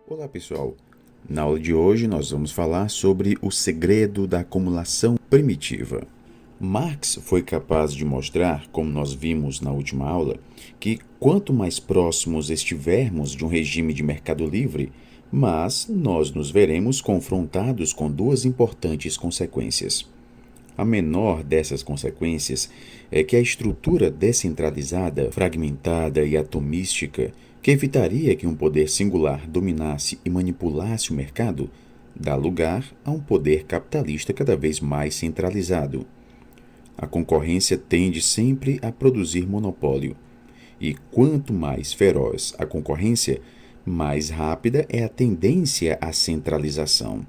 Olá pessoal, na aula de hoje nós vamos falar sobre o segredo da acumulação primitiva. Marx foi capaz de mostrar, como nós vimos na última aula, que quanto mais próximos estivermos de um regime de mercado livre, mas nós nos veremos confrontados com duas importantes consequências. A menor dessas consequências é que a estrutura descentralizada, fragmentada e atomística, que evitaria que um poder singular dominasse e manipulasse o mercado, dá lugar a um poder capitalista cada vez mais centralizado. A concorrência tende sempre a produzir monopólio, e quanto mais feroz a concorrência, mais rápida é a tendência à centralização.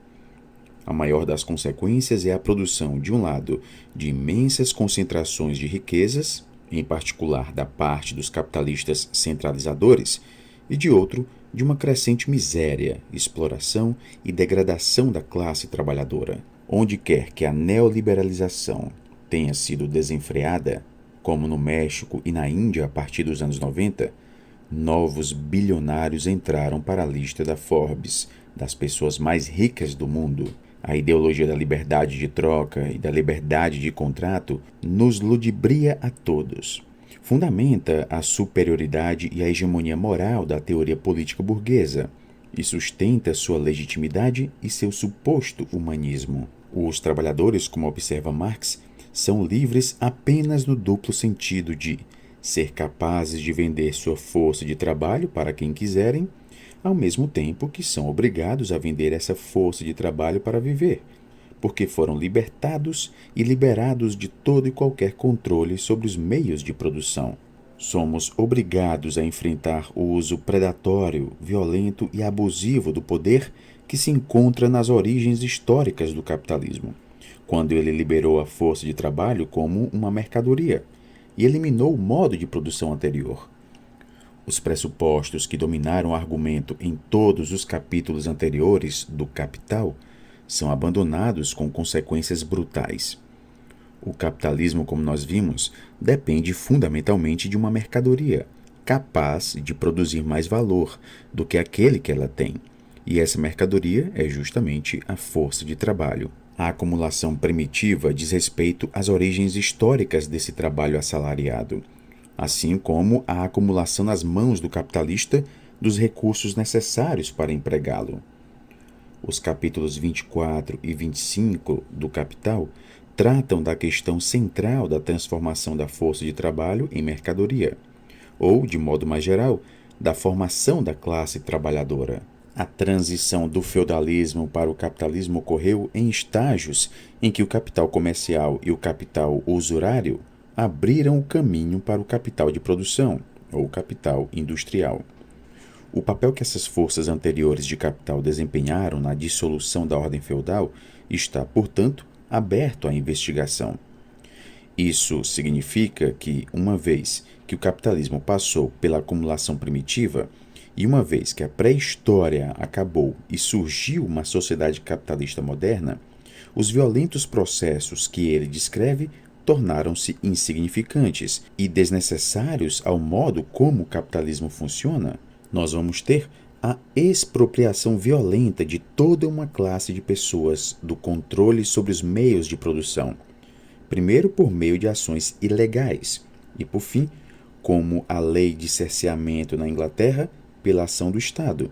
A maior das consequências é a produção, de um lado, de imensas concentrações de riquezas, em particular da parte dos capitalistas centralizadores, e de outro, de uma crescente miséria, exploração e degradação da classe trabalhadora. Onde quer que a neoliberalização tenha sido desenfreada, como no México e na Índia a partir dos anos 90, novos bilionários entraram para a lista da Forbes, das pessoas mais ricas do mundo. A ideologia da liberdade de troca e da liberdade de contrato nos ludibria a todos. Fundamenta a superioridade e a hegemonia moral da teoria política burguesa e sustenta sua legitimidade e seu suposto humanismo. Os trabalhadores, como observa Marx, são livres apenas no duplo sentido de ser capazes de vender sua força de trabalho para quem quiserem, ao mesmo tempo que são obrigados a vender essa força de trabalho para viver, porque foram libertados e liberados de todo e qualquer controle sobre os meios de produção. Somos obrigados a enfrentar o uso predatório, violento e abusivo do poder que se encontra nas origens históricas do capitalismo, quando ele liberou a força de trabalho como uma mercadoria e eliminou o modo de produção anterior. Os pressupostos que dominaram o argumento em todos os capítulos anteriores do Capital são abandonados com consequências brutais. O capitalismo, como nós vimos, depende fundamentalmente de uma mercadoria, capaz de produzir mais valor do que aquele que ela tem, e essa mercadoria é justamente a força de trabalho. A acumulação primitiva diz respeito às origens históricas desse trabalho assalariado, assim como a acumulação nas mãos do capitalista dos recursos necessários para empregá-lo. Os capítulos 24 e 25 do Capital tratam da questão central da transformação da força de trabalho em mercadoria, ou, de modo mais geral, da formação da classe trabalhadora. A transição do feudalismo para o capitalismo ocorreu em estágios em que o capital comercial e o capital usurário abriram o caminho para o capital de produção, ou capital industrial. O papel que essas forças anteriores de capital desempenharam na dissolução da ordem feudal está, portanto, aberto à investigação. Isso significa que, uma vez que o capitalismo passou pela acumulação primitiva, e uma vez que a pré-história acabou e surgiu uma sociedade capitalista moderna, os violentos processos que ele descreve tornaram-se insignificantes e desnecessários ao modo como o capitalismo funciona. Nós vamos ter a expropriação violenta de toda uma classe de pessoas do controle sobre os meios de produção, primeiro por meio de ações ilegais e, por fim, como a lei de cerceamento na Inglaterra, pela ação do Estado.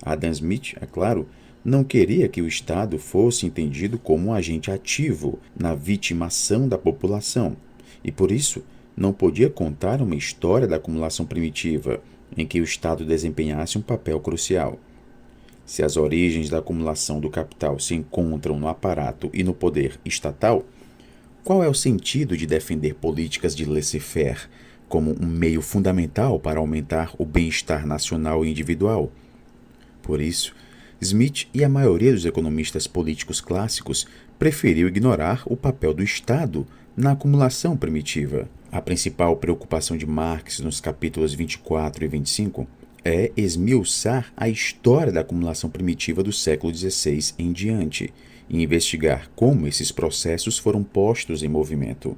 Adam Smith, é claro, não queria que o Estado fosse entendido como um agente ativo na vitimação da população, e por isso não podia contar uma história da acumulação primitiva em que o Estado desempenhasse um papel crucial. Se as origens da acumulação do capital se encontram no aparato e no poder estatal, qual é o sentido de defender políticas de laissez-faire como um meio fundamental para aumentar o bem-estar nacional e individual? Por isso, Smith e a maioria dos economistas políticos clássicos preferiu ignorar o papel do Estado na acumulação primitiva. A principal preocupação de Marx nos capítulos 24 e 25 é esmiuçar a história da acumulação primitiva do século XVI em diante e investigar como esses processos foram postos em movimento.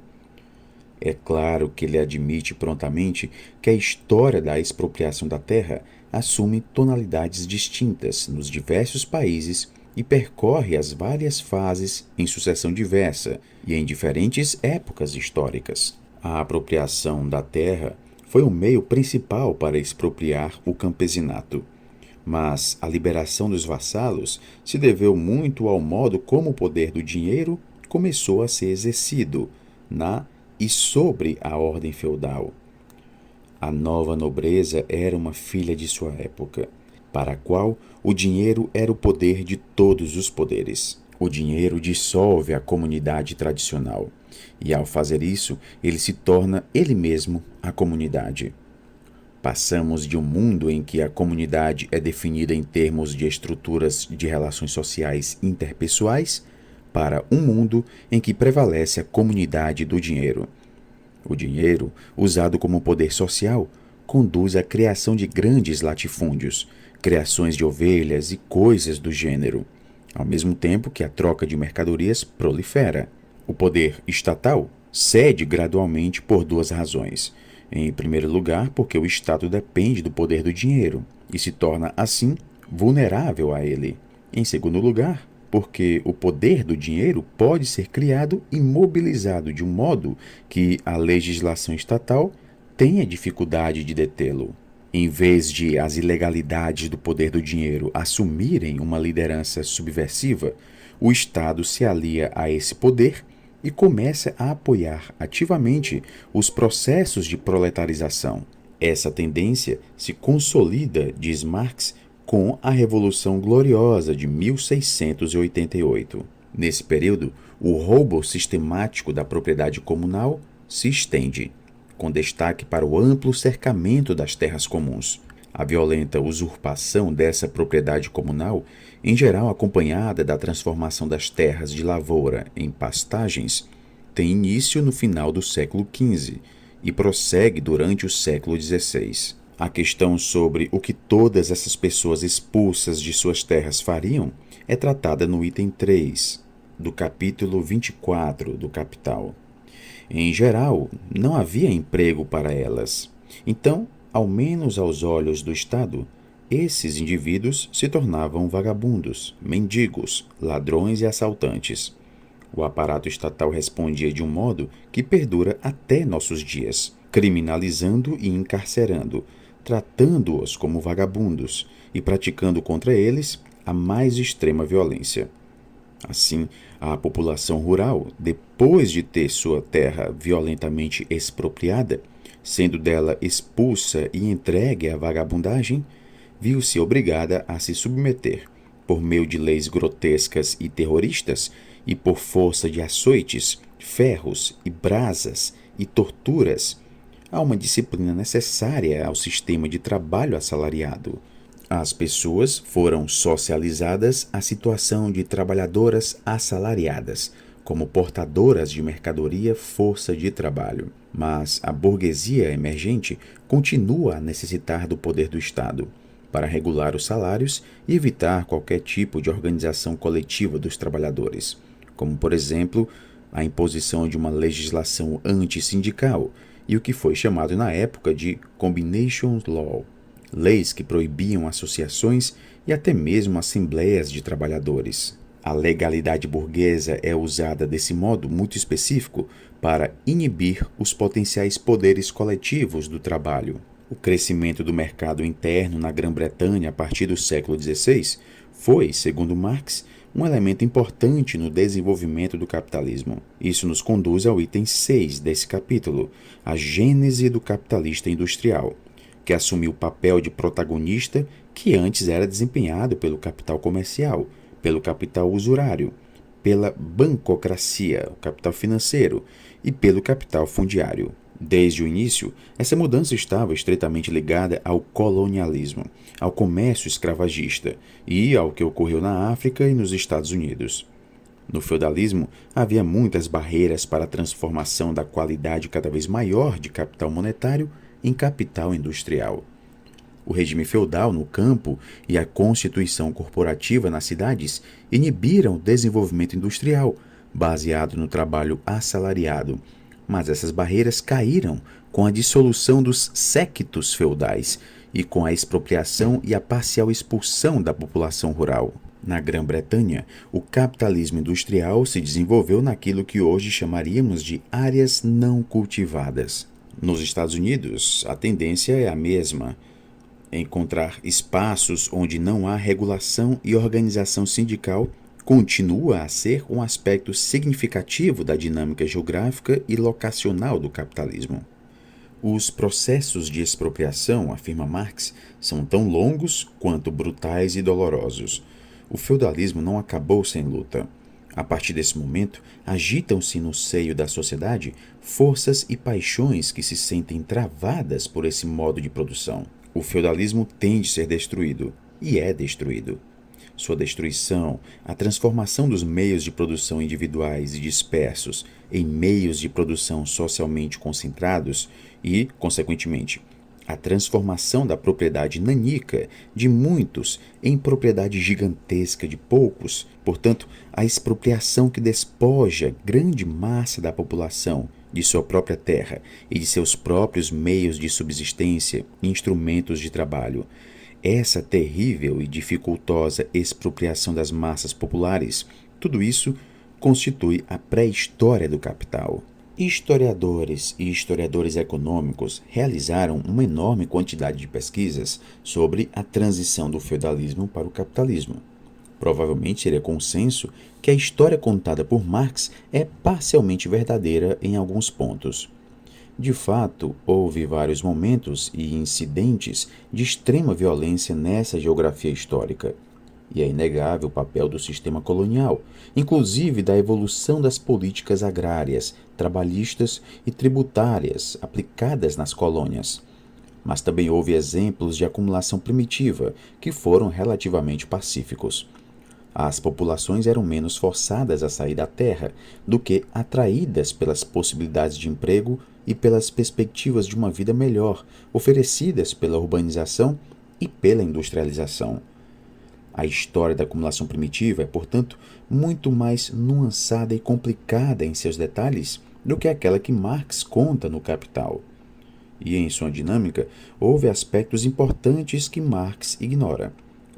É claro que ele admite prontamente que a história da expropriação da terra assume tonalidades distintas nos diversos países e percorre as várias fases em sucessão diversa e em diferentes épocas históricas. A apropriação da terra foi o meio principal para expropriar o campesinato. Mas a liberação dos vassalos se deveu muito ao modo como o poder do dinheiro começou a ser exercido na e sobre a ordem feudal. A nova nobreza era uma filha de sua época, para a qual o dinheiro era o poder de todos os poderes. O dinheiro dissolve a comunidade tradicional, e ao fazer isso, ele se torna ele mesmo a comunidade. Passamos de um mundo em que a comunidade é definida em termos de estruturas de relações sociais interpessoais para um mundo em que prevalece a comunidade do dinheiro. O dinheiro, usado como poder social, conduz à criação de grandes latifúndios, criações de ovelhas e coisas do gênero, ao mesmo tempo que a troca de mercadorias prolifera. O poder estatal cede gradualmente por duas razões. Em primeiro lugar, porque o Estado depende do poder do dinheiro e se torna, assim, vulnerável a ele. Em segundo lugar, porque o poder do dinheiro pode ser criado e mobilizado de um modo que a legislação estatal tenha dificuldade de detê-lo. Em vez de as ilegalidades do poder do dinheiro assumirem uma liderança subversiva, o Estado se alia a esse poder e começa a apoiar ativamente os processos de proletarização. Essa tendência se consolida, diz Marx, com a Revolução Gloriosa de 1688. Nesse período, o roubo sistemático da propriedade comunal se estende, com destaque para o amplo cercamento das terras comuns. A violenta usurpação dessa propriedade comunal, em geral acompanhada da transformação das terras de lavoura em pastagens, tem início no final do século XV e prossegue durante o século XVI. A questão sobre o que todas essas pessoas expulsas de suas terras fariam é tratada no item 3 do capítulo 24 do Capital. Em geral, não havia emprego para elas. Então, ao menos aos olhos do Estado, esses indivíduos se tornavam vagabundos, mendigos, ladrões e assaltantes. O aparato estatal respondia de um modo que perdura até nossos dias, criminalizando e encarcerando, tratando-os como vagabundos e praticando contra eles a mais extrema violência. Assim, a população rural, depois de ter sua terra violentamente expropriada, sendo dela expulsa e entregue à vagabundagem, viu-se obrigada a se submeter, por meio de leis grotescas e terroristas, e por força de açoites, ferros e brasas e torturas, a uma disciplina necessária ao sistema de trabalho assalariado. As pessoas foram socializadas à situação de trabalhadoras assalariadas, como portadoras de mercadoria força de trabalho. Mas a burguesia emergente continua a necessitar do poder do Estado para regular os salários e evitar qualquer tipo de organização coletiva dos trabalhadores, como, por exemplo, a imposição de uma legislação antissindical e o que foi chamado na época de Combination Law, leis que proibiam associações e até mesmo assembleias de trabalhadores. A legalidade burguesa é usada desse modo muito específico para inibir os potenciais poderes coletivos do trabalho. O crescimento do mercado interno na Grã-Bretanha a partir do século XVI foi, segundo Marx, um elemento importante no desenvolvimento do capitalismo. Isso nos conduz ao item 6 desse capítulo, a gênese do capitalista industrial, que assumiu o papel de protagonista que antes era desempenhado pelo capital comercial, pelo capital usurário, pela bancocracia, o capital financeiro, e pelo capital fundiário. Desde o início, essa mudança estava estreitamente ligada ao colonialismo, ao comércio escravagista e ao que ocorreu na África e nos Estados Unidos. No feudalismo, havia muitas barreiras para a transformação da qualidade cada vez maior de capital monetário em capital industrial. O regime feudal no campo e a constituição corporativa nas cidades inibiram o desenvolvimento industrial, baseado no trabalho assalariado, mas essas barreiras caíram com a dissolução dos séquitos feudais e com a expropriação e a parcial expulsão da população rural. Na Grã-Bretanha, o capitalismo industrial se desenvolveu naquilo que hoje chamaríamos de áreas não cultivadas. Nos Estados Unidos, a tendência é a mesma: encontrar espaços onde não há regulação e organização sindical continua a ser um aspecto significativo da dinâmica geográfica e locacional do capitalismo. Os processos de expropriação, afirma Marx, são tão longos quanto brutais e dolorosos. O feudalismo não acabou sem luta. A partir desse momento, agitam-se no seio da sociedade forças e paixões que se sentem travadas por esse modo de produção. O feudalismo tem de ser destruído, e é destruído. Sua destruição, a transformação dos meios de produção individuais e dispersos em meios de produção socialmente concentrados e, consequentemente, a transformação da propriedade nanica de muitos em propriedade gigantesca de poucos, portanto, a expropriação que despoja grande massa da população de sua própria terra e de seus próprios meios de subsistência e instrumentos de trabalho. Essa terrível e dificultosa expropriação das massas populares, tudo isso constitui a pré-história do capital. Historiadores e historiadores econômicos realizaram uma enorme quantidade de pesquisas sobre a transição do feudalismo para o capitalismo. Provavelmente seria consenso que a história contada por Marx é parcialmente verdadeira em alguns pontos. De fato, houve vários momentos e incidentes de extrema violência nessa geografia histórica. E é inegável o papel do sistema colonial, inclusive da evolução das políticas agrárias, trabalhistas e tributárias aplicadas nas colônias. Mas também houve exemplos de acumulação primitiva, que foram relativamente pacíficos. As populações eram menos forçadas a sair da terra do que atraídas pelas possibilidades de emprego e pelas perspectivas de uma vida melhor oferecidas pela urbanização e pela industrialização. A história da acumulação primitiva é, portanto, muito mais nuançada e complicada em seus detalhes do que aquela que Marx conta no Capital. E em sua dinâmica, houve aspectos importantes que Marx ignora.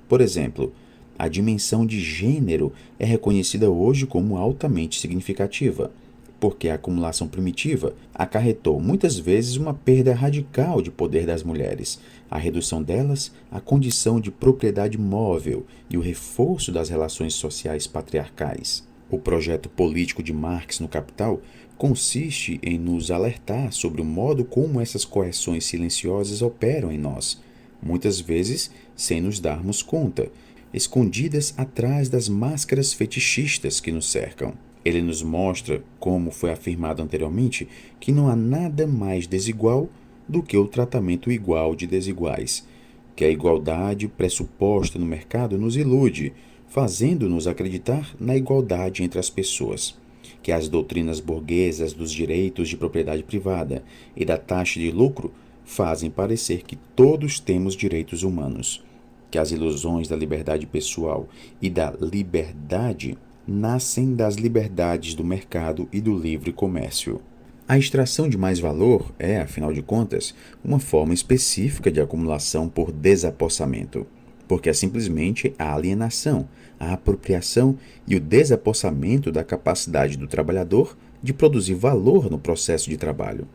Por exemplo, a dimensão de gênero é reconhecida hoje como altamente significativa, porque a acumulação primitiva acarretou muitas vezes uma perda radical de poder das mulheres, a redução delas à condição de propriedade móvel e o reforço das relações sociais patriarcais. O projeto político de Marx no Capital consiste em nos alertar sobre o modo como essas correções silenciosas operam em nós, muitas vezes sem nos darmos conta, escondidas atrás das máscaras fetichistas que nos cercam. Ele nos mostra, como foi afirmado anteriormente, que não há nada mais desigual do que o tratamento igual de desiguais, que a igualdade pressuposta no mercado nos ilude, fazendo-nos acreditar na igualdade entre as pessoas, que as doutrinas burguesas dos direitos de propriedade privada e da taxa de lucro fazem parecer que todos temos direitos humanos, que as ilusões da liberdade pessoal e da liberdade nascem das liberdades do mercado e do livre comércio. A extração de mais valor é, afinal de contas, uma forma específica de acumulação por desapossamento, porque é simplesmente a alienação, a apropriação e o desapossamento da capacidade do trabalhador de produzir valor no processo de trabalho.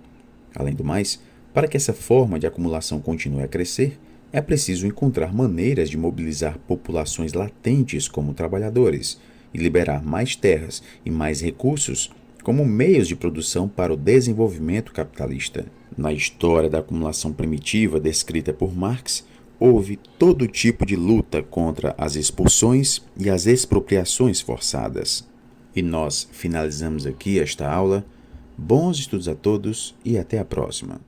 Além do mais, para que essa forma de acumulação continue a crescer, é preciso encontrar maneiras de mobilizar populações latentes como trabalhadores e liberar mais terras e mais recursos como meios de produção para o desenvolvimento capitalista. Na história da acumulação primitiva descrita por Marx, houve todo tipo de luta contra as expulsões e as expropriações forçadas. E nós finalizamos aqui esta aula. Bons estudos a todos e até a próxima.